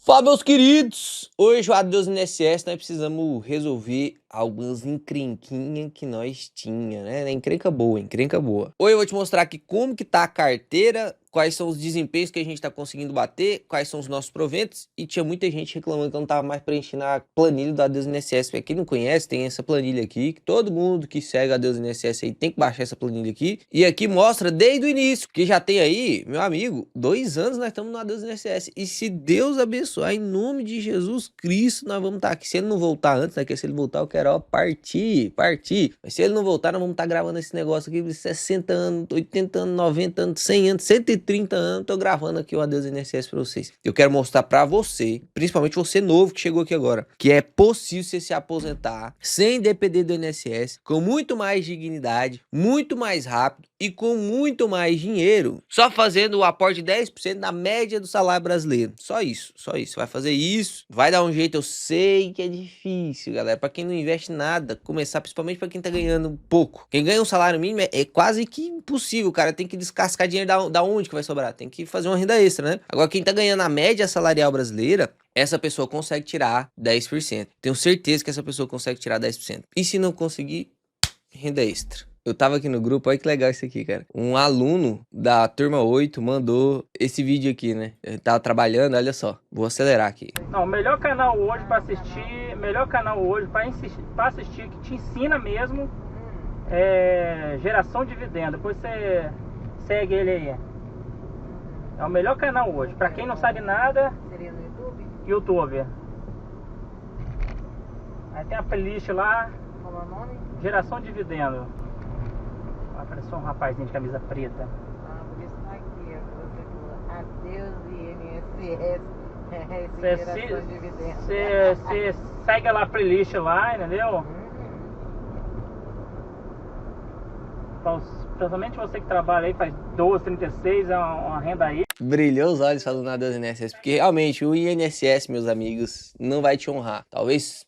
Fala, meus queridos! Hoje, o Adeus INSS, nós precisamos resolver algumas encrenquinhas que nós tinha, né? Encrenca boa, encrenca boa. Hoje eu vou te mostrar aqui como que tá a carteira, quais são os desempenhos que a gente tá conseguindo bater, quais são os nossos proventos, e tinha muita gente reclamando que eu não tava mais preenchendo a planilha do Adeus INSS. Pra quem não conhece, tem essa planilha aqui, que todo mundo que segue a Adeus INSS aí tem que baixar essa planilha aqui, e aqui mostra desde o início, que já tem aí, meu amigo, 2 anos nós estamos no Adeus INSS, e se Deus abençoar, em nome de Jesus Cristo, nós vamos estar aqui. Se ele não voltar antes, né, que se ele voltar eu quero partir. Mas se ele não voltar, nós vamos estar gravando esse negócio aqui de 60 anos, 80 anos, 90 anos, 100 anos, 130 anos. Tô gravando aqui o Adeus INSS pra vocês. Eu quero mostrar pra você, principalmente você novo que chegou aqui agora, que é possível você se aposentar sem depender do INSS, com muito mais dignidade, muito mais rápido e com muito mais dinheiro, só fazendo o aporte de 10% da média do salário brasileiro. Só isso. Vai fazer isso, vai dar um jeito. Eu sei que é difícil, galera, pra quem não investe nada, começar, principalmente pra quem tá ganhando pouco. Quem ganha um salário mínimo é quase que impossível, cara. Tem que descascar dinheiro da onde que vai sobrar? Tem que fazer uma renda extra, né? Agora, quem tá ganhando a média salarial brasileira, essa pessoa consegue tirar 10%. Tenho certeza que essa pessoa consegue tirar 10%. E se não conseguir, renda extra. Eu tava aqui no grupo, olha que legal isso aqui, cara. Um aluno da turma 8 mandou esse vídeo aqui, né? Ele tava trabalhando, olha só. Vou acelerar aqui. Não, o melhor canal hoje pra assistir, pra assistir que te ensina mesmo é Geração Dividendo. Depois você segue ele aí. É o melhor canal hoje. Pra quem não sabe nada, Seria no YouTube? YouTube. Aí tem a playlist lá, Qual é o nome? Geração Dividendo. Apareceu um rapazinho de camisa preta. Ah, por isso tá aqui, ó, que você falou. Adeus INSS. Você Geração Dividendo. Você segue lá a playlist lá, entendeu? Principalmente você que trabalha aí, faz 12, 36, é uma renda aí. Brilhou os olhos falando nada do INSS, porque realmente o INSS, meus amigos, não vai te honrar.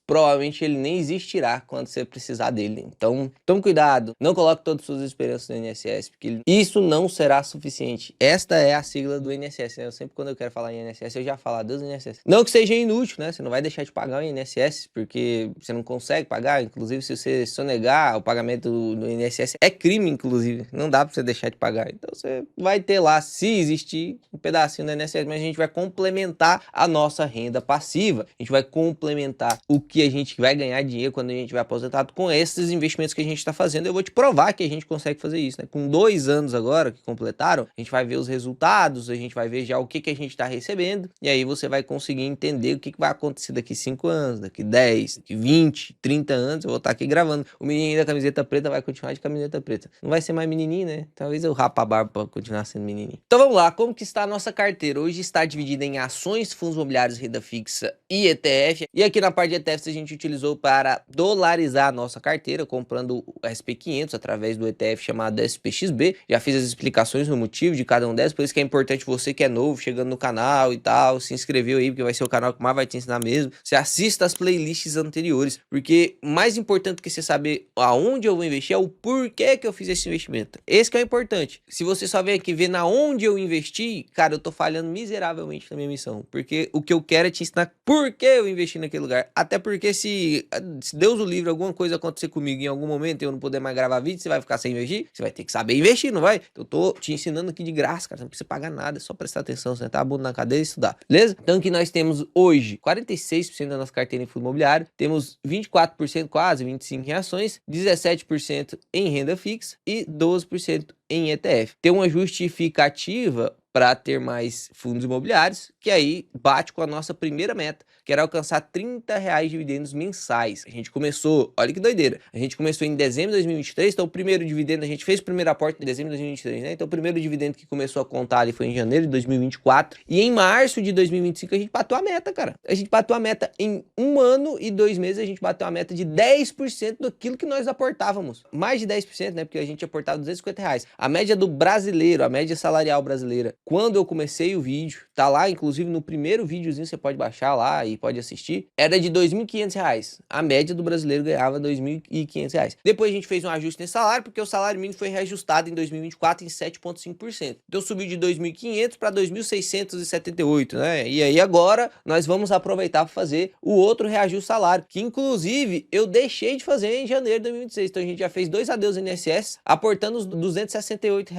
Provavelmente ele nem existirá quando você precisar dele. Então, tome cuidado, não coloque todas as suas esperanças no INSS, porque isso não será suficiente. Esta é a sigla do INSS, né? Eu sempre, quando eu quero falar em INSS, eu já falo Deus INSS. Não que seja inútil, né? Você não vai deixar de pagar o INSS, porque você não consegue pagar. Inclusive, se você sonegar o pagamento do INSS, é crime, inclusive. Não dá pra você deixar de pagar. Então, você vai ter lá, se existir, um pedacinho da INSS, mas a gente vai complementar a nossa renda passiva. A gente vai complementar o que a gente vai ganhar dinheiro quando a gente vai aposentado com esses investimentos que a gente está fazendo. Eu vou te provar que a gente consegue fazer isso, né? Com 2 anos agora que completaram, a gente vai ver os resultados, a gente vai ver já o que a gente está recebendo, e aí você vai conseguir entender o que vai acontecer daqui 5 anos, daqui 10, daqui 20, 30 anos. Eu vou estar aqui gravando. O menininho da camiseta preta vai continuar de camiseta preta. Não vai ser mais menininho, né? Talvez eu rapa a barba para continuar sendo menininho. Então vamos lá, como que está a nossa carteira? Hoje está dividida em ações, fundos imobiliários, renda fixa e ETF. E aqui na parte de ETFs a gente utilizou para dolarizar a nossa carteira, comprando o SP500 através do ETF chamado SPXB. Já fiz as explicações no motivo de cada um desses, por isso que é importante você que é novo, chegando no canal e tal, se inscreveu aí, porque vai ser o canal que mais vai te ensinar mesmo. Você assista as playlists anteriores, porque mais importante que você saber aonde eu vou investir é o porquê que eu fiz esse investimento. Esse que é o importante. Se você só vem aqui ver na onde eu investi, cara, eu tô falhando miseravelmente na minha missão, porque o que eu quero é te ensinar por que eu investi naquele lugar. Até porque se Deus o livre, alguma coisa acontecer comigo em algum momento e eu não poder mais gravar vídeo, você vai ficar sem investir? Você vai ter que saber investir, não vai? Eu tô te ensinando aqui de graça, cara, você não precisa pagar nada, é só prestar atenção, sentar a bunda na cadeira e estudar, beleza? Então aqui nós temos hoje 46% da nossa carteira em fundo imobiliário, temos 24%, quase 25% em ações, 17% em renda fixa e 12% em ETF. Tem uma justificativa para ter mais fundos imobiliários, que aí bate com a nossa primeira meta, que era alcançar R$30 de dividendos mensais. A gente começou, olha que doideira, a gente começou em dezembro de 2023, então o primeiro dividendo, a gente fez o primeiro aporte em dezembro de 2023, né? Então o primeiro dividendo que começou a contar ali foi em janeiro de 2024, e em março de 2025 a gente bateu a meta, cara. A gente bateu a meta em 1 ano e 2 meses, a gente bateu a meta de 10% daquilo que nós aportávamos. Mais de 10%, né? Porque a gente aportava R$250. A média do brasileiro, a média salarial brasileira, quando eu comecei o vídeo, tá lá, inclusive no primeiro videozinho você pode baixar lá e pode assistir, era de R$ 2.500. A média do brasileiro ganhava R$ 2.500. Depois a gente fez um ajuste nesse salário, porque o salário mínimo foi reajustado em 2024 em 7,5%. Então subiu de 2.500 para 2.678, né? E aí agora nós vamos aproveitar para fazer o outro reajuste salário, que inclusive eu deixei de fazer em janeiro de 2026. Então a gente já fez 2 adeus INSS, aportando os R$ 268,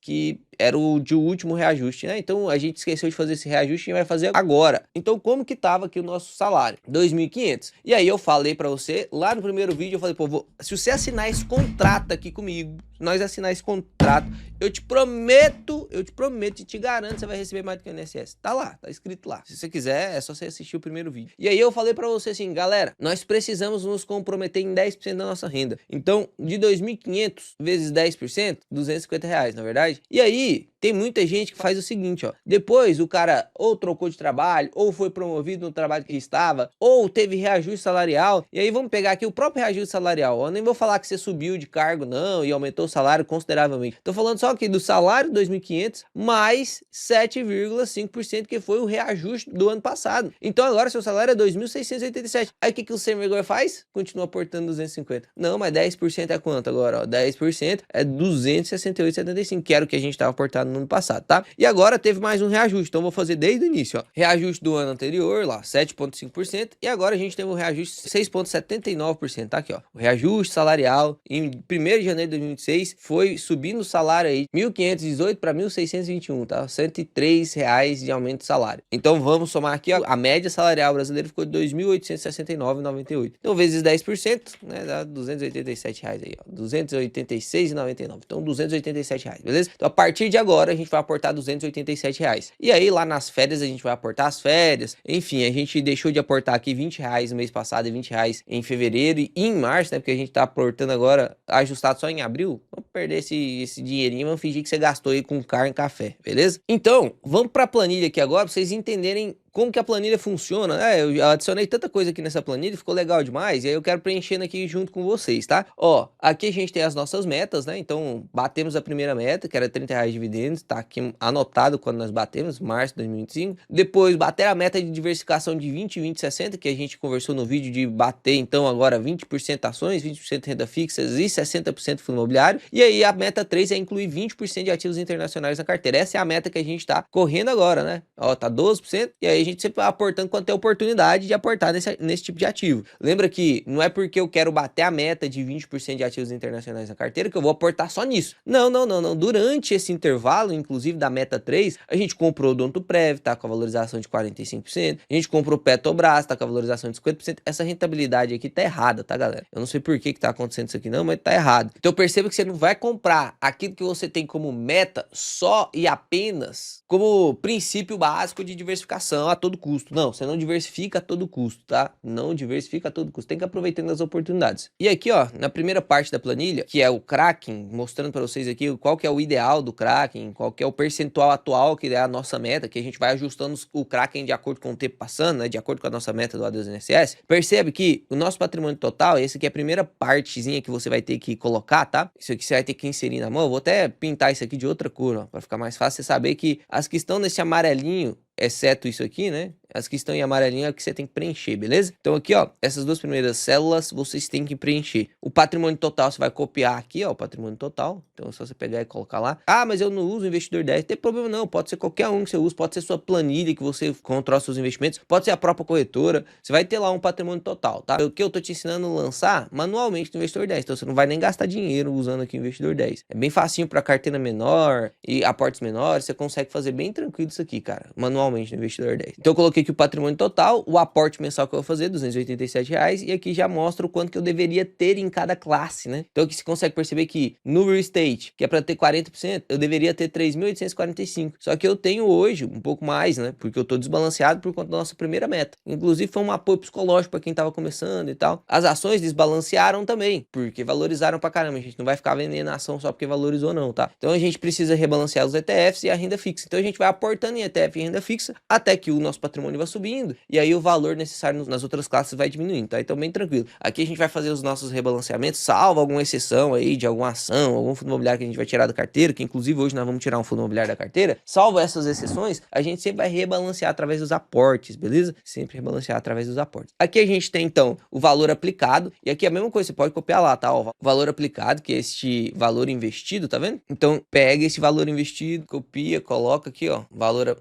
que era o de último reajuste, né? Então a gente esqueceu de fazer esse reajuste e vai fazer agora. Então como que tava aqui o nosso salário? 2.500. E aí eu falei pra você, lá no primeiro vídeo, eu falei, pô, se você assinar esse contrato aqui comigo, se nós assinar esse contrato, eu te prometo e te garanto que você vai receber mais do que o INSS. Tá lá, tá escrito lá. Se você quiser, é só você assistir o primeiro vídeo. E aí eu falei pra você assim, galera, nós precisamos nos comprometer em 10% da nossa renda. Então, de 2.500 vezes 10%, R$250, na verdade. E aí, tem muita gente que faz o seguinte, ó. Depois o cara ou trocou de trabalho, ou foi promovido no trabalho que estava, ou teve reajuste salarial. E aí vamos pegar aqui o próprio reajuste salarial. Eu nem vou falar que você subiu de cargo, não, e aumentou o salário consideravelmente. Tô falando só aqui do salário 2.500 mais 7,5%, que foi o reajuste do ano passado. Então agora seu salário é 2.687. Aí o que o sem vergonha faz? Continua aportando 250. Não, mas 10% é quanto agora, ó? 10% é 268,75, que era o que a gente tava aportado no ano passado, tá? E agora teve mais um reajuste, então vou fazer desde o início, ó. Reajuste do ano anterior, lá, 7,5%, e agora a gente teve um reajuste 6,79%, tá aqui, ó. O reajuste salarial em 1º de janeiro de 2026 foi subindo o salário aí, 1.518 para 1.621, tá? R$103 de aumento de salário. Então vamos somar aqui, ó, a média salarial brasileira ficou de 2.869,98. Então vezes 10%, né, dá R$287 aí, ó. R$286,99. Então R$287, beleza? Então a partir de agora a gente vai aportar R$287. E aí lá nas férias a gente vai aportar as férias. Enfim, a gente deixou de aportar aqui R$20 no mês passado e R$20 em fevereiro e em março, né? Porque a gente tá aportando agora ajustado só em abril. Vamos perder esse dinheirinho, vamos fingir que você gastou aí com carne e café, beleza? Então, vamos pra planilha aqui agora pra vocês entenderem como que a planilha funciona. Eu adicionei tanta coisa aqui nessa planilha, ficou legal demais, e aí eu quero preenchendo aqui junto com vocês, tá? Ó, aqui a gente tem as nossas metas, né? Então, batemos a primeira meta, que era R$30 de dividendos, tá aqui anotado quando nós batemos, março de 2025. Depois, bater a meta de diversificação de 20, 20, 60, que a gente conversou no vídeo de bater, então, agora 20% ações, 20% renda fixa e 60% fundo imobiliário. E aí, a meta 3 é incluir 20% de ativos internacionais na carteira. Essa é a meta que a gente tá correndo agora, né? Ó, tá 12%, e aí a gente sempre vai aportando quando tem oportunidade de aportar nesse tipo de ativo. Lembra que não é porque eu quero bater a meta de 20% de ativos internacionais na carteira que eu vou aportar só nisso. Não. Durante esse intervalo, inclusive da meta 3, a gente comprou o Odontoprev, tá com a valorização de 45%. A gente comprou o Petrobras, tá com a valorização de 50%. Essa rentabilidade aqui tá errada, tá, galera? Eu não sei por que tá acontecendo isso aqui não, mas tá errado. Então perceba que você não vai comprar aquilo que você tem como meta só e apenas como princípio básico de diversificação a todo custo. Não, você não diversifica a todo custo, tá? Não diversifica a todo custo. Tem que aproveitar as oportunidades. E aqui, ó, na primeira parte da planilha, que é o Kraken, mostrando para vocês aqui qual que é o ideal do Kraken, qual que é o percentual atual que é a nossa meta, que a gente vai ajustando o Kraken de acordo com o tempo passando, né? De acordo com a nossa meta do Adeus INSS. Percebe que o nosso patrimônio total, esse aqui é a primeira partezinha que você vai ter que colocar, tá? Isso aqui você vai ter que inserir na mão. Eu vou até pintar isso aqui de outra cor, ó, para ficar mais fácil você saber que as que estão nesse amarelinho, exceto isso aqui, né? As que estão em amarelinho é o que você tem que preencher, beleza? Então aqui, ó, essas duas primeiras células vocês têm que preencher. O patrimônio total você vai copiar aqui, ó, o patrimônio total. Então é só você pegar e colocar lá. Ah, mas eu não uso o investidor 10. Não tem problema não, pode ser qualquer um que você usa, pode ser sua planilha que você controla seus investimentos, pode ser a própria corretora. Você vai ter lá um patrimônio total, tá? O que eu tô te ensinando a lançar manualmente no investidor 10. Então você não vai nem gastar dinheiro usando aqui o investidor 10. É bem facinho para carteira menor e aportes menores, você consegue fazer bem tranquilo isso aqui, cara, manualmente no investidor 10. Então eu coloquei aqui o patrimônio total, o aporte mensal que eu vou fazer, R$287, e aqui já mostra o quanto que eu deveria ter em cada classe, né? Então aqui você consegue perceber que no real estate, que é para ter 40%, eu deveria ter 3.845. Só que eu tenho hoje um pouco mais, né? Porque eu tô desbalanceado por conta da nossa primeira meta. Inclusive foi um apoio psicológico para quem tava começando e tal. As ações desbalancearam também, porque valorizaram pra caramba. A gente não vai ficar vendendo a ação só porque valorizou não, tá? Então a gente precisa rebalancear os ETFs e a renda fixa. Então a gente vai aportando em ETF e renda fixa até que o nosso patrimônio patrimônio vai subindo, e aí o valor necessário nas outras classes vai diminuindo, tá? Então bem tranquilo. Aqui a gente vai fazer os nossos rebalanceamentos, salvo alguma exceção aí de alguma ação, algum fundo imobiliário que a gente vai tirar da carteira, que inclusive hoje nós vamos tirar um fundo imobiliário da carteira. Salvo essas exceções, a gente sempre vai rebalancear através dos aportes, beleza? Sempre rebalancear através dos aportes. Aqui a gente tem então o valor aplicado, e aqui é a mesma coisa, você pode copiar lá, tá? Ó, o valor aplicado, que é este valor investido, tá vendo? Então pega esse valor investido, copia, coloca aqui, ó,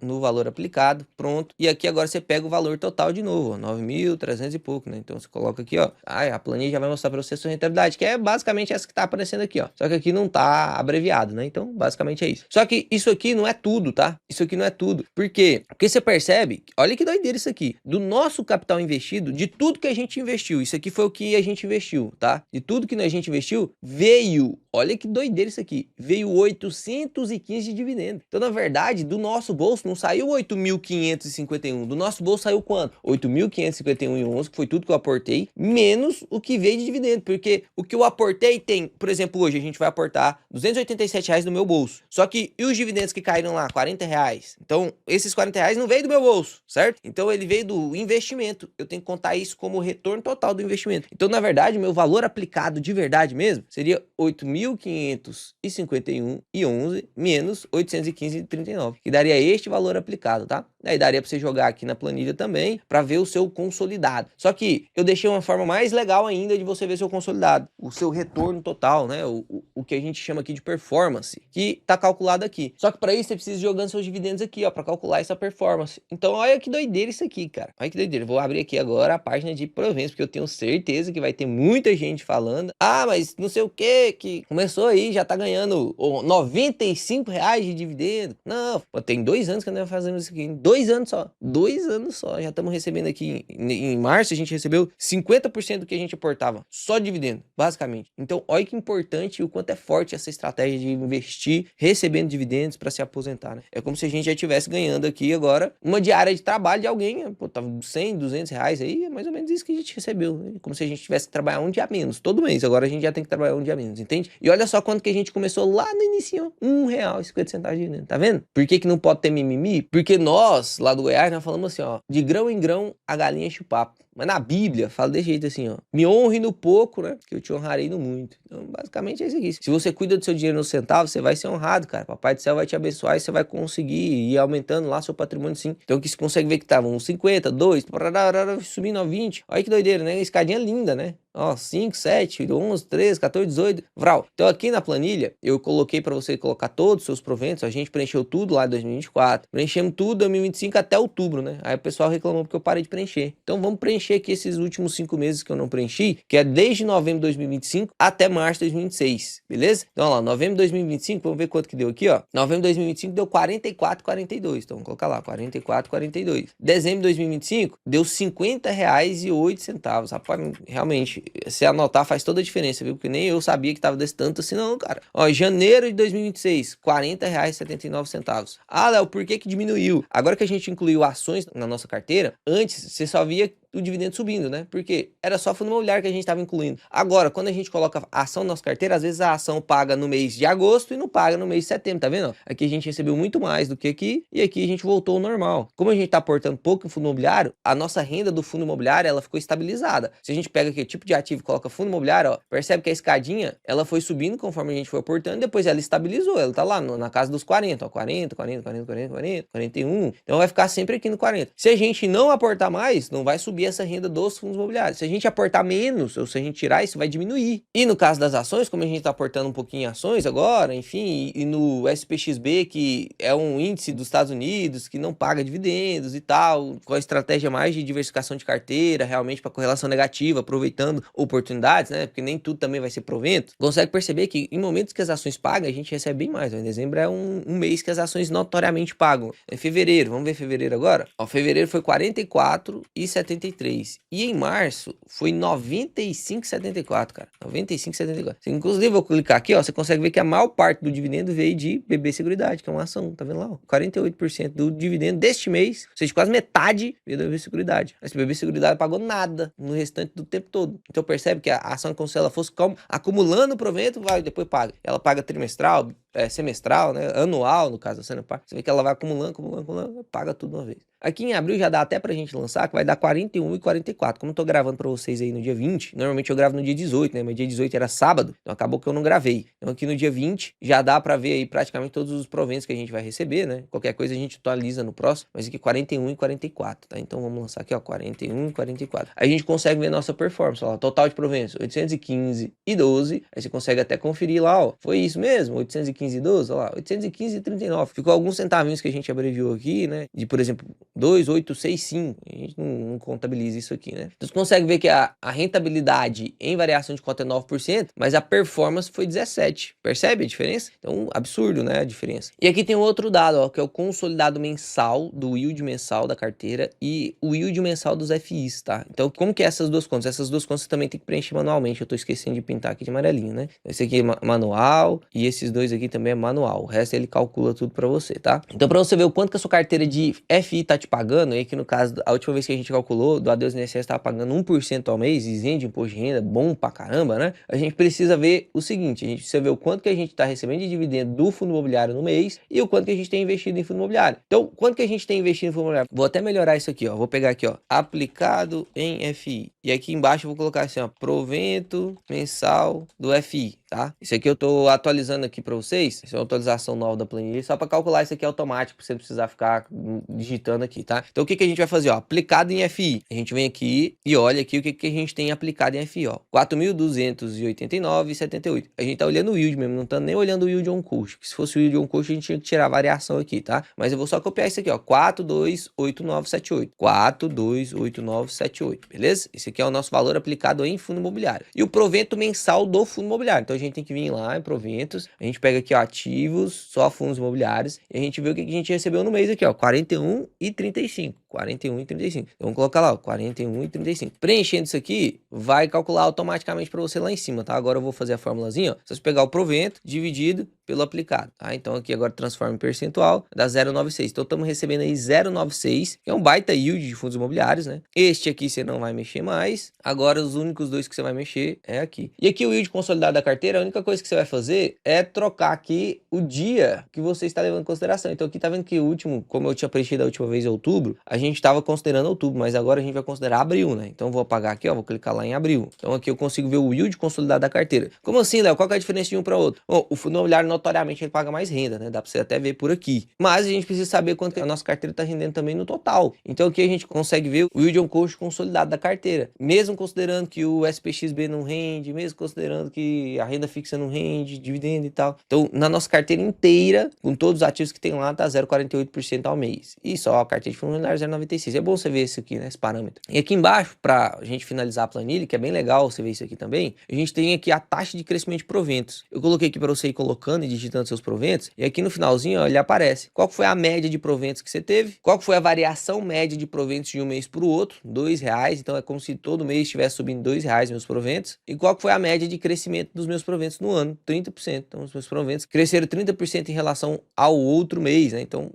no valor aplicado, pronto. E aqui agora você pega o valor total de novo, ó, 9.300 e pouco, né? Então você coloca aqui, ó, a planilha já vai mostrar para você a sua rentabilidade, que é basicamente essa que tá aparecendo aqui, ó. Só que aqui não tá abreviado, né? Então basicamente é isso. Só que isso aqui não é tudo, tá? Isso aqui não é tudo. Por quê? Porque você percebe, olha que doideira isso aqui, do nosso capital investido, de tudo que a gente investiu, isso aqui foi o que a gente investiu, tá? De tudo que a gente investiu, veio, olha que doideira isso aqui, veio 815 de dividendo. Então, na verdade, do nosso bolso não saiu 8.551, do nosso bolso saiu quanto? 8.551,11, que foi tudo que eu aportei, menos o que veio de dividendo, porque o que eu aportei tem, por exemplo, hoje a gente vai aportar R$287 no meu bolso, só que e os dividendos que caíram lá? R$40. Então, esses R$40 não veio do meu bolso, certo? Então, ele veio do investimento, eu tenho que contar isso como retorno total do investimento. Então, na verdade, meu valor aplicado de verdade mesmo seria 8.551,11 menos 815,39, que daria este valor aplicado, tá? Aí daria para você jogar aqui na planilha também para ver o seu consolidado. Só que eu deixei uma forma mais legal ainda de você ver seu consolidado, o seu retorno total, né? O que a gente chama aqui de performance, que tá calculado aqui. Só que para isso você precisa ir jogando seus dividendos aqui, ó, para calcular essa performance. Então, olha que doideira isso aqui, cara. Olha que doideira. Vou abrir aqui agora a página de proventos, porque eu tenho certeza que vai ter muita gente falando: ah, mas não sei o que começou aí, já tá ganhando R$95 de dividendo. Não, pô, tem 2 anos que eu não fazendo isso aqui. 2 anos só. 2 anos só. Já estamos recebendo aqui em março, a gente recebeu 50% do que a gente aportava. Só dividendo, basicamente. Então, olha que importante e o quanto é forte essa estratégia de investir recebendo dividendos para se aposentar, né? É como se a gente já estivesse ganhando aqui agora uma diária de trabalho de alguém, pô, tava 100, R$200 aí, é mais ou menos isso que a gente recebeu, né? Como se a gente tivesse que trabalhar um dia menos, todo mês. Agora a gente já tem que trabalhar um dia menos, entende? E olha só quanto que a gente começou lá no início, R$1,50 de dividendo, tá vendo? Por que não pode ter mimimi? Porque nós, lá do Goiás, nós falamos assim, ó, de grão em grão a galinha enche o papo. Mas na Bíblia fala desse jeito assim, ó, me honre no pouco, né, que eu te honrarei no muito. Então, basicamente é isso aqui. Se você cuida do seu dinheiro no centavo, você vai ser honrado, cara. Papai do céu vai te abençoar e você vai conseguir ir aumentando lá seu patrimônio, sim. Então aqui você consegue ver que tava uns 50, 2, subindo a 20. Olha que doideira, né? Escadinha linda, né? Ó, 5, 7, 11, 13, 14, 18, vral. Então aqui na planilha, eu coloquei para você colocar todos os seus proventos, a gente preencheu tudo lá em 2024, preenchemos tudo em 2025 até outubro, né? Aí o pessoal reclamou porque eu parei de preencher. Então vamos preencher aqui esses últimos 5 meses que eu não preenchi, que é desde novembro de 2025 até março de 2026, beleza? Então, ó lá, novembro de 2025, vamos ver quanto que deu aqui, ó. Novembro de 2025 deu 44,42, então vamos colocar lá, 44,42. Dezembro de 2025 deu R$50,08, rapaz, realmente, se anotar faz toda a diferença, viu? Porque nem eu sabia que tava desse tanto assim não, cara. Ó, janeiro de 2026, R$40,79. Ah, Léo, por que diminuiu? Agora que a gente incluiu ações na nossa carteira, antes você só via o dividendo subindo, né? Porque era só fundo imobiliário que a gente estava incluindo. Agora, quando a gente coloca a ação na nossa carteira, às vezes a ação paga no mês de agosto e não paga no mês de setembro, tá vendo? Aqui a gente recebeu muito mais do que aqui e aqui a gente voltou ao normal. Como a gente tá aportando pouco em fundo imobiliário, a nossa renda do fundo imobiliário, ela ficou estabilizada. Se a gente pega aqui tipo de ativo e coloca fundo imobiliário, ó, percebe que a escadinha, ela foi subindo conforme a gente foi aportando, depois ela estabilizou, ela tá lá na casa dos 40, ó, 40, 41, então vai ficar sempre aqui no 40. Se a gente não aportar mais, não vai subir essa renda dos fundos imobiliários. Se a gente aportar menos, ou se a gente tirar, isso vai diminuir. E no caso das ações, como a gente está aportando um pouquinho em ações agora, enfim, e no SPXB, que é um índice dos Estados Unidos, que não paga dividendos e tal, com a estratégia mais de diversificação de carteira, realmente para correlação negativa, aproveitando oportunidades, né? Porque nem tudo também vai ser provento. Consegue perceber que em momentos que as ações pagam, a gente recebe bem mais. Em dezembro é um mês que as ações notoriamente pagam. Em fevereiro, vamos ver fevereiro agora? Ó, fevereiro foi 44,73. E em março foi 95,74, cara. 95,74. Inclusive, eu vou clicar aqui, ó. Você consegue ver que a maior parte do dividendo veio de BB Seguridade, que é uma ação. Tá vendo lá? Ó, 48% do dividendo deste mês, ou seja, quase metade veio da BB Seguridade. Mas a BB Seguridade pagou nada no restante do tempo todo. Então percebe que a ação é como se ela fosse acumulando provento, vai, depois paga. Ela paga trimestral, semestral, né? Anual, no caso da Sanepar. Você vê que ela vai acumulando, paga tudo de uma vez. Aqui em abril já dá até pra gente lançar, que vai dar 41 e 44. Como eu tô gravando pra vocês aí no dia 20, normalmente eu gravo no dia 18, né? Mas dia 18 era sábado, então acabou que eu não gravei. Então aqui no dia 20 já dá pra ver aí praticamente todos os proventos que a gente vai receber, né? Qualquer coisa a gente atualiza no próximo, mas aqui 41 e 44, tá? Então vamos lançar aqui, ó, 41 e 44. Aí a gente consegue ver nossa performance, ó, total de proventos, 815 e 12. Aí você consegue até conferir lá, ó, foi isso mesmo, 815 e 12, ó lá, 815 e 39. Ficou alguns centavinhos que a gente abreviou aqui, né? De, por exemplo, 2,865. A gente não contabiliza isso aqui, né? Então você consegue ver que a rentabilidade em variação de cota é 9%, mas a performance foi 17%. Percebe a diferença? Então, absurdo, né? A diferença. E aqui tem outro dado, ó, que é o consolidado mensal do yield mensal da carteira e o yield mensal dos FIs, tá? Então, como que é essas duas contas? Essas duas contas você também tem que preencher manualmente. Eu tô esquecendo de pintar aqui de amarelinho, né? Esse aqui é manual e esses dois aqui também é manual. O resto ele calcula tudo pra você, tá? Então, pra você ver o quanto que a sua carteira de FI tá te pagando, aí que no caso, a última vez que a gente calculou, do Adeus INSS tava pagando 1% ao mês, isento de imposto de renda, bom pra caramba, né? A gente precisa ver o seguinte, a gente precisa ver o quanto que a gente tá recebendo de dividendo do fundo imobiliário no mês e o quanto que a gente tem investido em fundo imobiliário. Então, quanto que a gente tem investido em fundo imobiliário? Vou até melhorar isso aqui, ó. Vou pegar aqui, ó, aplicado em FI. E aqui embaixo eu vou colocar assim, ó, provento mensal do FI, tá? Isso aqui eu tô atualizando aqui pra vocês, essa é uma atualização nova da planilha, só pra calcular isso aqui automático, pra você não precisar ficar digitando aqui, tá? Então o que que a gente vai fazer, ó, aplicado em FI, a gente vem aqui e olha aqui o que que a gente tem aplicado em FI, ó, 4.289,78. A gente tá olhando o yield mesmo, não tá nem olhando o yield on cost, que se fosse o yield on cost a gente tinha que tirar a variação aqui, tá? Mas eu vou só copiar isso aqui, ó, 428978, 428978, beleza? Esse aqui é o nosso valor aplicado em fundo imobiliário. E o provento mensal do fundo imobiliário, então a gente tem que vir lá em proventos, a gente pega aqui, ó, ativos, só fundos imobiliários, e a gente vê o que que a gente recebeu no mês aqui, ó, 41 e 35. 41 e 35. Então, vamos colocar lá, ó, 41 e 35. Preenchendo isso aqui, vai calcular automaticamente para você lá em cima, tá? Agora eu vou fazer a formulazinha, ó. Se você pegar o provento dividido pelo aplicado, tá? Então, aqui agora transforma em percentual, dá 0,96. Então, estamos recebendo aí 0,96, que é um baita yield de fundos imobiliários, né? Este aqui você não vai mexer mais. Agora, os únicos dois que você vai mexer é aqui. E aqui o yield consolidado da carteira, a única coisa que você vai fazer é trocar aqui o dia que você está levando em consideração. Então, aqui tá vendo que o último, como eu tinha preenchido a última vez em outubro, a gente estava considerando outubro, mas agora a gente vai considerar abril, né? Então, vou apagar aqui, ó, vou clicar lá em abril. Então, aqui eu consigo ver o yield consolidado da carteira. Como assim, Léo? Qual que é a diferença de um para outro? Bom, o fundo imobiliário, notoriamente, ele paga mais renda, né? Dá para você até ver por aqui. Mas a gente precisa saber quanto que a nossa carteira está rendendo também no total. Então, aqui a gente consegue ver o yield on cost consolidado da carteira. Mesmo considerando que o SPXB não rende, mesmo considerando que a renda fixa não rende, dividendo e tal. Então, na nossa carteira inteira, com todos os ativos que tem lá, tá 0,48% ao mês. E só a carteira de fundo imobiliário 0,96. É bom você ver isso aqui, né? Esse parâmetro. E aqui embaixo, pra gente finalizar a planilha, que é bem legal você ver isso aqui também, a gente tem aqui a taxa de crescimento de proventos. Eu coloquei aqui para você ir colocando e digitando seus proventos, e aqui no finalzinho, ó, ele aparece. Qual foi a média de proventos que você teve? Qual foi a variação média de proventos de um mês para o outro? R$2, então é como se todo mês estivesse subindo R$2 meus proventos. E qual foi a média de crescimento dos meus proventos no ano? 30%. Então os meus proventos cresceram 30% em relação ao outro mês, né? Então,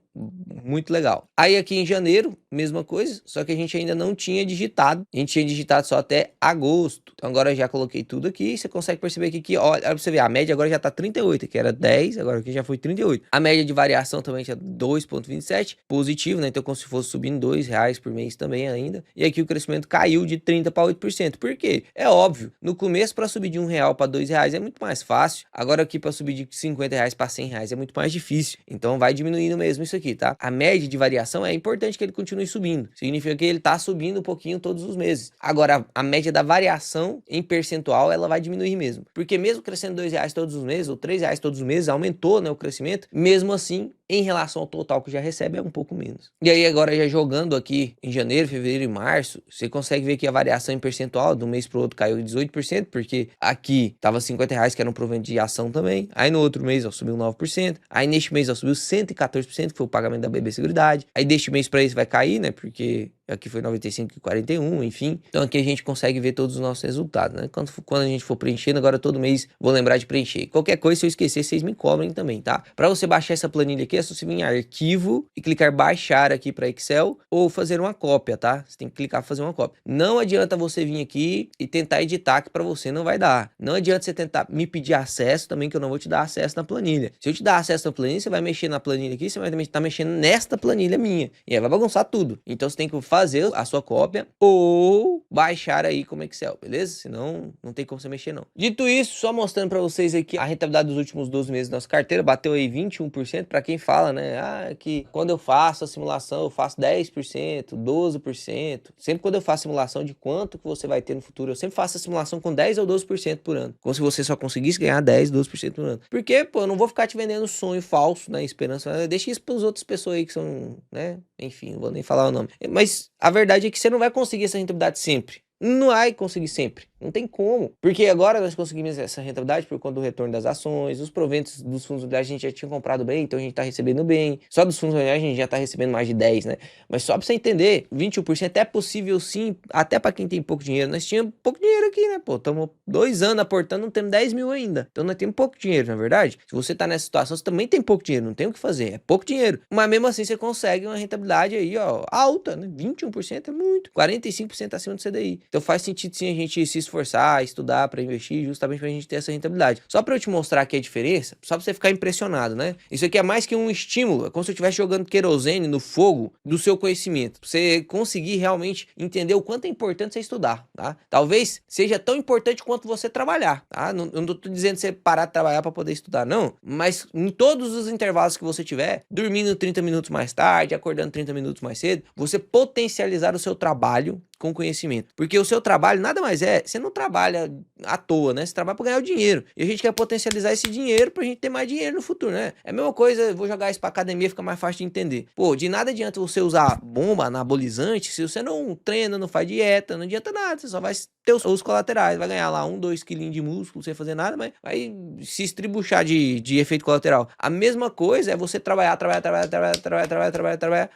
muito legal. Aí aqui em janeiro, mesma coisa, só que a gente ainda não tinha digitado. A gente tinha digitado só até agosto. Então agora eu já coloquei tudo aqui, você consegue perceber que aqui, olha pra você ver, a média agora já tá 38, que era 10, agora aqui já foi 38. A média de variação também tinha 2,27, positivo, né? Então como se fosse subindo R$2 por mês também ainda. E aqui o crescimento caiu de 30% para 8%. Por quê? É óbvio, no começo para subir de R$1 para R$2 é muito mais fácil. Agora aqui para subir de R$50 para R$100 é muito mais difícil. Então vai diminuindo mesmo isso aqui, tá? A média de variação é importante que ele continue subindo. Significa que ele tá subindo um pouquinho todos os meses. Agora, a média da variação em percentual, ela vai diminuir mesmo. Porque mesmo crescendo R$2 todos os meses, ou R$3 todos os meses, aumentou, né, o crescimento, mesmo assim, em relação ao total que já recebe, é um pouco menos. E aí, agora já jogando aqui em janeiro, fevereiro e março, você consegue ver que a variação em percentual de um mês pro outro caiu 18%, porque aqui tava R$50, que era um provento de ação também. Aí no outro mês, ó, subiu 9%. Aí neste mês, ó, subiu 114%, que foi o pagamento da BB Seguridade. Aí deste mês para esse vai cair, né, porque aqui foi 95,41, enfim. Então aqui a gente consegue ver todos os nossos resultados, né? Quando a gente for preenchendo, agora todo mês vou lembrar de preencher. Qualquer coisa, se eu esquecer, vocês me cobrem também, tá? Para você baixar essa planilha aqui, é só você vir em arquivo e clicar baixar aqui para Excel ou fazer uma cópia, tá? Você tem que clicar fazer uma cópia. Não adianta você vir aqui e tentar editar, que para você não vai dar. Não adianta você tentar me pedir acesso também, que eu não vou te dar acesso na planilha. Se eu te dar acesso na planilha, você vai mexer na planilha aqui, você vai estar mexendo nesta planilha minha. E aí vai bagunçar tudo. Então você tem que fazer a sua cópia ou baixar aí como Excel, beleza? Senão não tem como você mexer não. Dito isso, só mostrando para vocês aqui a rentabilidade dos últimos 12 meses da nossa carteira, bateu aí 21%, para quem fala, né, que quando eu faço a simulação eu faço 10%, 12%, sempre quando eu faço simulação de quanto que você vai ter no futuro, eu sempre faço a simulação com 10 ou 12% por ano, como se você só conseguisse ganhar 10, 12% por ano, porque, pô, eu não vou ficar te vendendo sonho falso, né, esperança, deixa isso para as outras pessoas aí que são, né, enfim, não vou nem falar o nome, mas a verdade é que você não vai conseguir essa rentabilidade sempre. Não vai conseguir sempre, não tem como, porque agora nós conseguimos essa rentabilidade por conta do retorno das ações, os proventos dos fundos imobiliários a gente já tinha comprado bem, então a gente tá recebendo bem, só dos fundos imobiliários a gente já tá recebendo mais de 10, né, mas só pra você entender, 21% é possível sim, até pra quem tem pouco dinheiro, nós tínhamos pouco dinheiro aqui, né, pô, estamos 2 anos aportando, não temos 10 mil ainda, então nós temos pouco dinheiro, na verdade, se você tá nessa situação, você também tem pouco dinheiro, não tem o que fazer, é pouco dinheiro, mas mesmo assim você consegue uma rentabilidade aí, ó, alta, né, 21% é muito, 45% acima do CDI, então faz sentido sim a gente se esforçar, estudar para investir, justamente pra gente ter essa rentabilidade. Só para eu te mostrar aqui a diferença, só para você ficar impressionado, né? Isso aqui é mais que um estímulo, é como se eu estivesse jogando querosene no fogo do seu conhecimento, pra você conseguir realmente entender o quanto é importante você estudar, tá? Talvez seja tão importante quanto você trabalhar, tá? Eu não tô dizendo você parar de trabalhar para poder estudar, não, mas em todos os intervalos que você tiver, dormindo 30 minutos mais tarde, acordando 30 minutos mais cedo, você potencializar o seu trabalho com conhecimento, porque o seu trabalho nada mais é, você não trabalha à toa, né? Você trabalha para ganhar o dinheiro, e a gente quer potencializar esse dinheiro pra gente ter mais dinheiro no futuro, né? É a mesma coisa, eu vou jogar isso pra academia, fica mais fácil de entender. Pô, de nada adianta você usar bomba anabolizante se você não treina, não faz dieta, não adianta nada, você só vai ter os colaterais, vai ganhar lá 1, 2 quilinhos de músculo sem fazer nada, mas vai se estribuchar de efeito colateral. A mesma coisa é você trabalhar,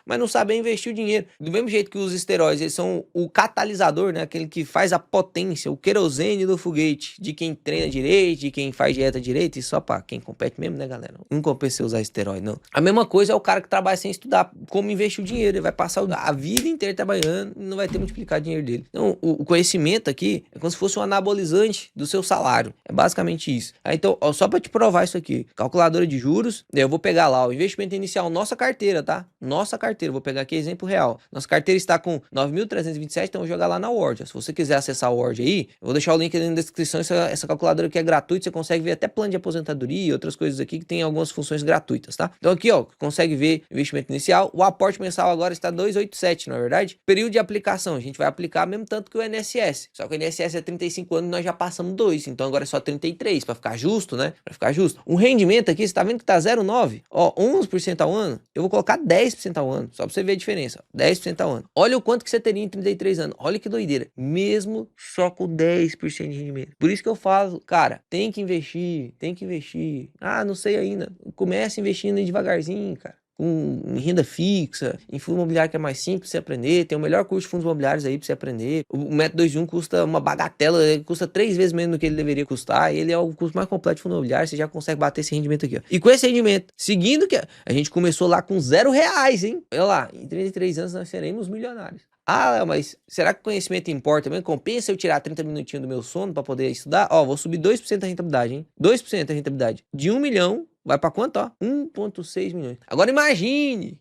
mas não saber investir o dinheiro. Do mesmo jeito que os esteroides, eles são o catalisador, né? Aquele que faz a potência, o querosene do foguete, de quem treina direito, de quem faz dieta direito, e só pra quem compete mesmo, né, galera? Não compensa usar esteroide, não. A mesma coisa é o cara que trabalha sem estudar como investir o dinheiro. Ele vai passar a vida inteira trabalhando e não vai ter multiplicado o dinheiro dele. Então, o conhecimento aqui é como se fosse um anabolizante do seu salário. É basicamente isso. Então, ó, só pra te provar isso aqui, calculadora de juros, eu vou pegar lá o investimento inicial, nossa carteira, tá? Nossa carteira, vou pegar aqui exemplo real. Nossa carteira está com 9.327, então eu vou jogar lá na Word. Se você quiser acessar a Word aí, eu vou deixar o link ali na descrição. Essa calculadora aqui é gratuita, você consegue ver até plano de aposentadoria e outras coisas aqui que tem algumas funções gratuitas, tá? Então aqui, ó, consegue ver investimento inicial. O aporte mensal agora está 287, não é verdade? Período de aplicação, a gente vai aplicar mesmo tanto que o INSS. Só que o INSS é 35 anos e nós já passamos 2, então agora é só 33, para ficar justo, né? Para ficar justo. O rendimento aqui, você tá vendo que tá 0,9? Ó, 11% ao ano. Eu vou colocar 10% ao ano, só para você ver a diferença. 10% ao ano. Olha o quanto que você teria em 33 anos. Olha que doideira. Mesmo só com 10% de rendimento. Por isso que eu falo, cara, tem que investir, tem que investir. Ah, não sei ainda. Comece investindo aí devagarzinho, cara. Em renda fixa, em fundo imobiliário que é mais simples pra você aprender, tem o melhor curso de fundos imobiliários aí pra você aprender. O método 2 em 1 custa uma bagatela, ele custa 3 vezes menos do que ele deveria custar, e ele é o curso mais completo de fundo imobiliário, você já consegue bater esse rendimento aqui, ó. E com esse rendimento, seguindo que a gente começou lá com R$0, hein? Olha lá, em 33 anos nós seremos milionários. Ah, mas será que o conhecimento importa também? Compensa eu tirar 30 minutinhos do meu sono para poder estudar? Ó, vou subir 2% da rentabilidade, hein? 2% da rentabilidade. De 1 milhão, vai pra quanto, ó? 1,6 milhões. Agora imagine,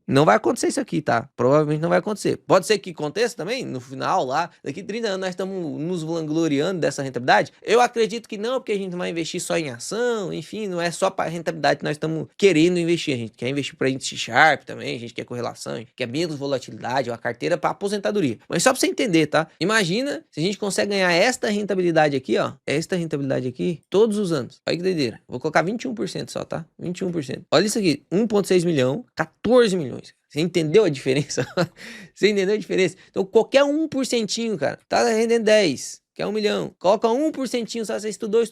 não vai acontecer isso aqui, tá? Provavelmente não vai acontecer. Pode ser que aconteça também, no final lá, daqui 30 anos nós estamos nos vangloriando dessa rentabilidade. Eu acredito que não, porque a gente não vai investir só em ação, enfim, não é só pra rentabilidade que nós estamos querendo investir. A gente quer investir pra índice Sharpe também, a gente quer correlação, a gente quer menos volatilidade, uma carteira pra aposentadoria. Mas só pra você entender, tá? Imagina se a gente consegue ganhar esta rentabilidade aqui, ó, todos os anos. Olha que doideira. Vou colocar 21% só, tá? 21%. Olha isso aqui, 1,6 milhão, 14 milhões. Você entendeu a diferença? Você entendeu a diferença? Então, qualquer 1%, cara, tá rendendo 10. quer 1 milhão. Coloca 1%, sabe? Você estudou,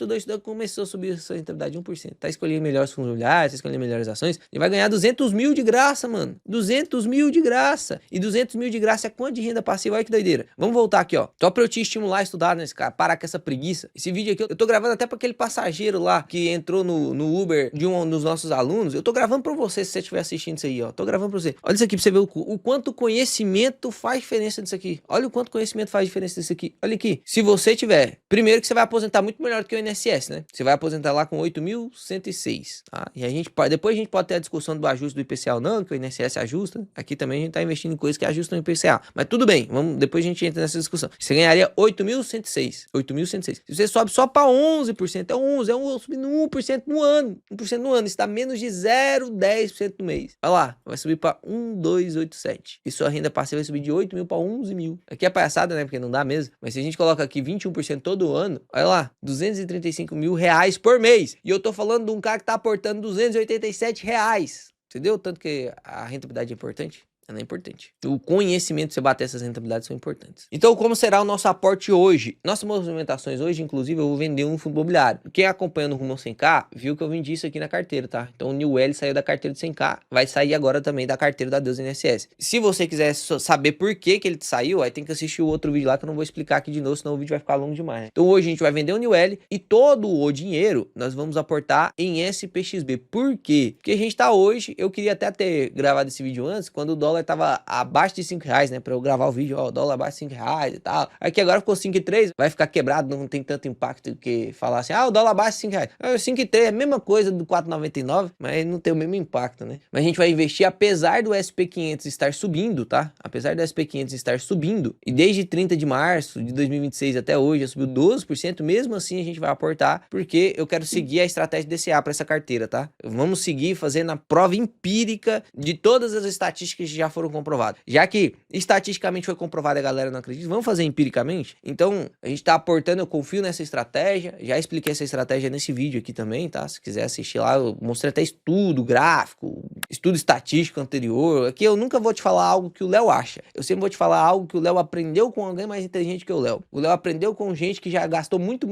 começou a subir a sua rentabilidade 1%. Tá escolhendo melhores fundos imobiliários, tá escolhendo melhores ações, e vai ganhar 200 mil de graça, mano. 200 mil de graça. E 200 mil de graça é quanto de renda passiva? Olha que doideira. Vamos voltar aqui, ó. Só pra eu te estimular a estudar, né, cara? Parar com essa preguiça. Esse vídeo aqui, eu tô gravando até pra aquele passageiro lá que entrou no Uber de um dos nossos alunos. Eu tô gravando pra você, se você estiver assistindo isso aí, ó. Tô gravando pra você. Olha isso aqui pra você ver o quanto conhecimento faz diferença disso aqui. Olha o quanto conhecimento faz diferença disso aqui. Olha aqui. Se você tiver, primeiro que você vai aposentar muito melhor do que o INSS, né? Você vai aposentar lá com 8.106, tá? E depois a gente pode ter a discussão do ajuste do IPCA ou não, que o INSS ajusta. Aqui também a gente tá investindo em coisas que ajustam o IPCA. Mas tudo bem, depois a gente entra nessa discussão. Você ganharia 8.106. 8.106. Se você sobe só para 11%, é 11, subindo 1% no ano. 1% no ano, isso dá menos de 0,10% no mês. Olha lá, vai subir para 1.287. E sua renda passiva vai subir de 8 mil para 11 mil. Aqui é palhaçada, né? Porque não dá mesmo. Mas se a gente coloca aqui 21% todo ano, olha lá, 235 mil reais por mês. E eu tô falando de um cara que tá aportando 287 reais. Entendeu? Tanto que a rentabilidade é importante. Ela é importante. O conhecimento, você bater essas rentabilidades, são importantes. Então, como será o nosso aporte hoje? Nossas movimentações hoje, inclusive, eu vou vender um fundo imobiliário. Quem acompanha no Rumo ao 100K, viu que eu vendi isso aqui na carteira, tá? Então, o New L saiu da carteira de 100K, vai sair agora também da carteira da Deus INSS. Se você quiser saber por que ele saiu, aí tem que assistir o outro vídeo lá, que eu não vou explicar aqui de novo, senão o vídeo vai ficar longo demais, né? Então, hoje a gente vai vender o New L e todo o dinheiro nós vamos aportar em SPXB. Por quê? Porque a gente tá hoje, eu queria até ter gravado esse vídeo antes, quando o dólar tava abaixo de 5 reais, né? Pra eu gravar o vídeo, ó, o dólar abaixo de 5 reais e tal. Aqui agora ficou 5,3, vai ficar quebrado, não tem tanto impacto que falar assim, o dólar abaixo de 5 reais. 5,3 é a mesma coisa do 4,99, mas não tem o mesmo impacto, né? Mas a gente vai investir apesar do SP500 estar subindo, tá? Apesar do SP500 estar subindo, e desde 30 de março de 2026 até hoje, já subiu 12%, mesmo assim a gente vai aportar, porque eu quero seguir a estratégia DCA para essa carteira, tá? Vamos seguir fazendo a prova empírica de todas as estatísticas que já foram comprovadas. Já que estatisticamente foi comprovado e a galera não acredita, vamos fazer empiricamente? Então, a gente tá aportando, eu confio nessa estratégia, já expliquei essa estratégia nesse vídeo aqui também, tá? Se quiser assistir lá, eu mostrei até estudo gráfico, estudo estatístico anterior. Aqui eu nunca vou te falar algo que o Léo acha, eu sempre vou te falar algo que o Léo aprendeu com alguém mais inteligente que o Léo. O Léo aprendeu com gente que já gastou muito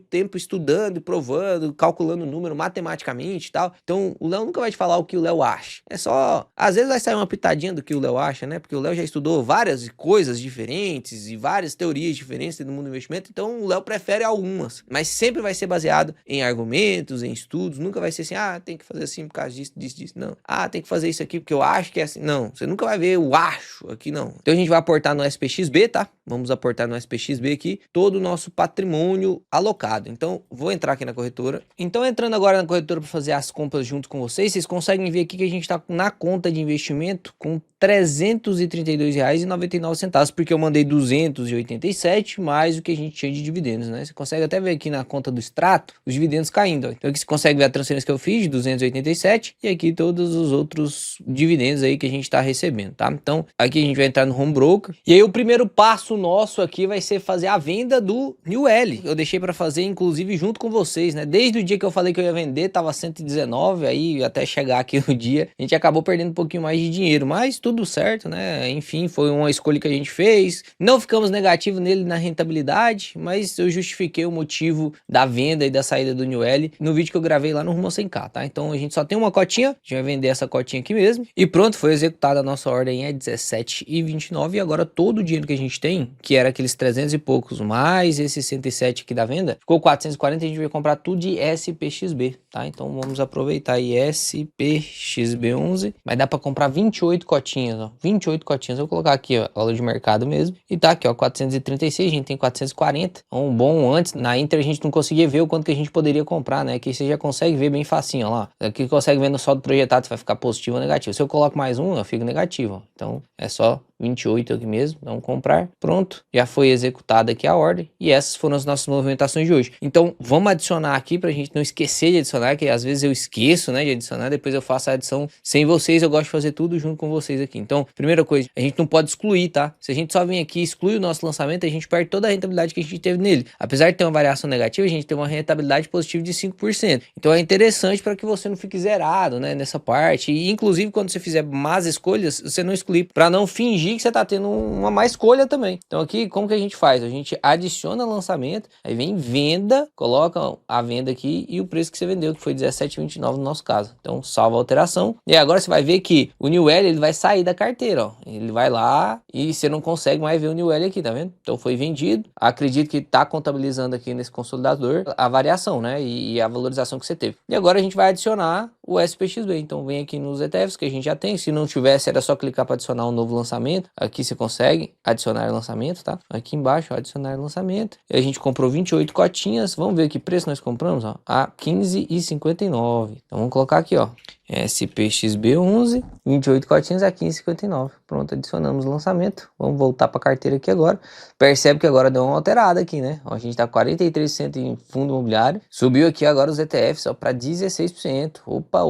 tempo estudando, provando, calculando o número matematicamente e tal. Então, o Léo nunca vai te falar o que o Léo acha. É só, às vezes vai sair uma pitadinha do que o Léo acha, né? Porque o Léo já estudou várias coisas diferentes e várias teorias diferentes do mundo do investimento, então o Léo prefere algumas, mas sempre vai ser baseado em argumentos, em estudos, nunca vai ser assim, tem que fazer assim por causa disso, não. Tem que fazer isso aqui porque eu acho que é assim. Não, você nunca vai ver o acho aqui, não. Então a gente vai aportar no SPXB, tá? Vamos aportar no SPXB aqui todo o nosso patrimônio alocado. Então, vou entrar aqui na corretora. Então, entrando agora na corretora para fazer as compras junto com vocês conseguem ver aqui que a gente tá na conta de investimento com R$ 332,99, porque eu mandei 287 mais o que a gente tinha de dividendos, né? Você consegue até ver aqui na conta do extrato os dividendos caindo, ó. Então aqui você consegue ver a transferência que eu fiz de 287 e aqui todos os outros dividendos aí que a gente tá recebendo, tá? Então aqui a gente vai entrar no Home Broker e aí o primeiro passo nosso aqui vai ser fazer a venda do New L. Eu deixei para fazer inclusive junto com vocês, né? Desde o dia que eu falei que eu ia vender, tava 119, aí até chegar aqui no dia, a gente acabou perdendo um pouquinho mais de dinheiro, mas tudo certo, né? Enfim, foi uma escolha que a gente fez. Não ficamos negativos nele na rentabilidade, mas eu justifiquei o motivo da venda e da saída do New L no vídeo que eu gravei lá no Rumo ao 100K, tá? Então a gente só tem uma cotinha, a gente vai vender essa cotinha aqui mesmo. E pronto, foi executada a nossa ordem é 17,29 e agora todo o dinheiro que a gente tem, que era aqueles 300 e poucos, mais esse 107 aqui da venda, ficou 440 e a gente vai comprar tudo de SPXB, tá? Então vamos aproveitar aí SPXB11, vai dar para comprar 28 cotinhas, ó, 28 cotinhas, eu vou colocar aqui, ó, valor de mercado mesmo, e tá aqui, ó, 436, a gente tem 440, então bom, antes, na Inter a gente não conseguia ver o quanto que a gente poderia comprar, né, aqui você já consegue ver bem facinho, ó lá, aqui consegue ver no saldo projetado se vai ficar positivo ou negativo, se eu coloco mais um, eu fico negativo, ó. Então é só 28 aqui mesmo, vamos comprar, pronto, já foi executada aqui a ordem, e essas foram as nossas movimentações de hoje. Então vamos adicionar aqui pra gente não esquecer de adicionar adicionar, que às vezes eu esqueço, né, de adicionar, depois eu faço a adição sem vocês, eu gosto de fazer tudo junto com vocês aqui. Então, primeira coisa, a gente não pode excluir, tá? Se a gente só vir aqui e exclui o nosso lançamento, a gente perde toda a rentabilidade que a gente teve nele. Apesar de ter uma variação negativa, a gente tem uma rentabilidade positiva de 5%. Então é interessante para que você não fique zerado, né, nessa parte. E inclusive quando você fizer más escolhas, você não excluir, para não fingir que você tá tendo uma má escolha também. Então aqui, como que a gente faz? A gente adiciona lançamento, aí vem venda, coloca a venda aqui e o preço que você vendeu, que foi R$17,29 no nosso caso. Então salva a alteração. E agora você vai ver que o New L, ele vai sair da carteira, ó. Ele vai lá e você não consegue mais ver o New L aqui, tá vendo? Então foi vendido. Acredito que tá contabilizando aqui nesse consolidador a variação, né? E a valorização que você teve. E agora a gente vai adicionar o SPXB. Então vem aqui nos ETFs que a gente já tem. Se não tivesse, era só clicar para adicionar um novo lançamento. Aqui você consegue adicionar lançamento, tá? Aqui embaixo, ó, adicionar lançamento. E a gente comprou 28 cotinhas. Vamos ver que preço nós compramos, ó. A R$15,59. Então vamos colocar aqui, ó. SPXB11, 28 cotinhas a 15,59. Pronto, adicionamos o lançamento. Vamos voltar para a carteira aqui agora. Percebe que agora deu uma alterada aqui, né? Ó, a gente tá 43% em fundo imobiliário. Subiu aqui agora os ETFs para 16%. Opa.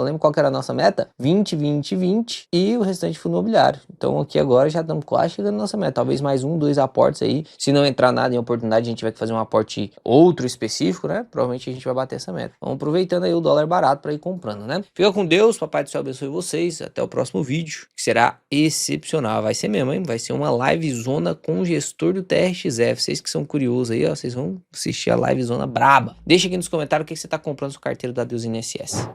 Lembra qual que era a nossa meta? 20, 20, 20 e o restante fundo imobiliário. Então aqui agora já estamos quase chegando na nossa meta. Talvez mais 1, 2 aportes aí. Se não entrar nada em oportunidade, a gente vai fazer um aporte outro específico, né? Provavelmente a gente vai bater essa meta. Vamos aproveitando aí o dólar barato para ir comprando, né? Fica com Deus, papai do céu abençoe vocês. Até o próximo vídeo, que será excepcional. Vai ser mesmo, hein? Vai ser uma live zona com o gestor do TRXF. Vocês que são curiosos aí, ó, vocês vão assistir a live zona braba. Deixa aqui nos comentários o que você tá comprando sua carteira da Deus INSS.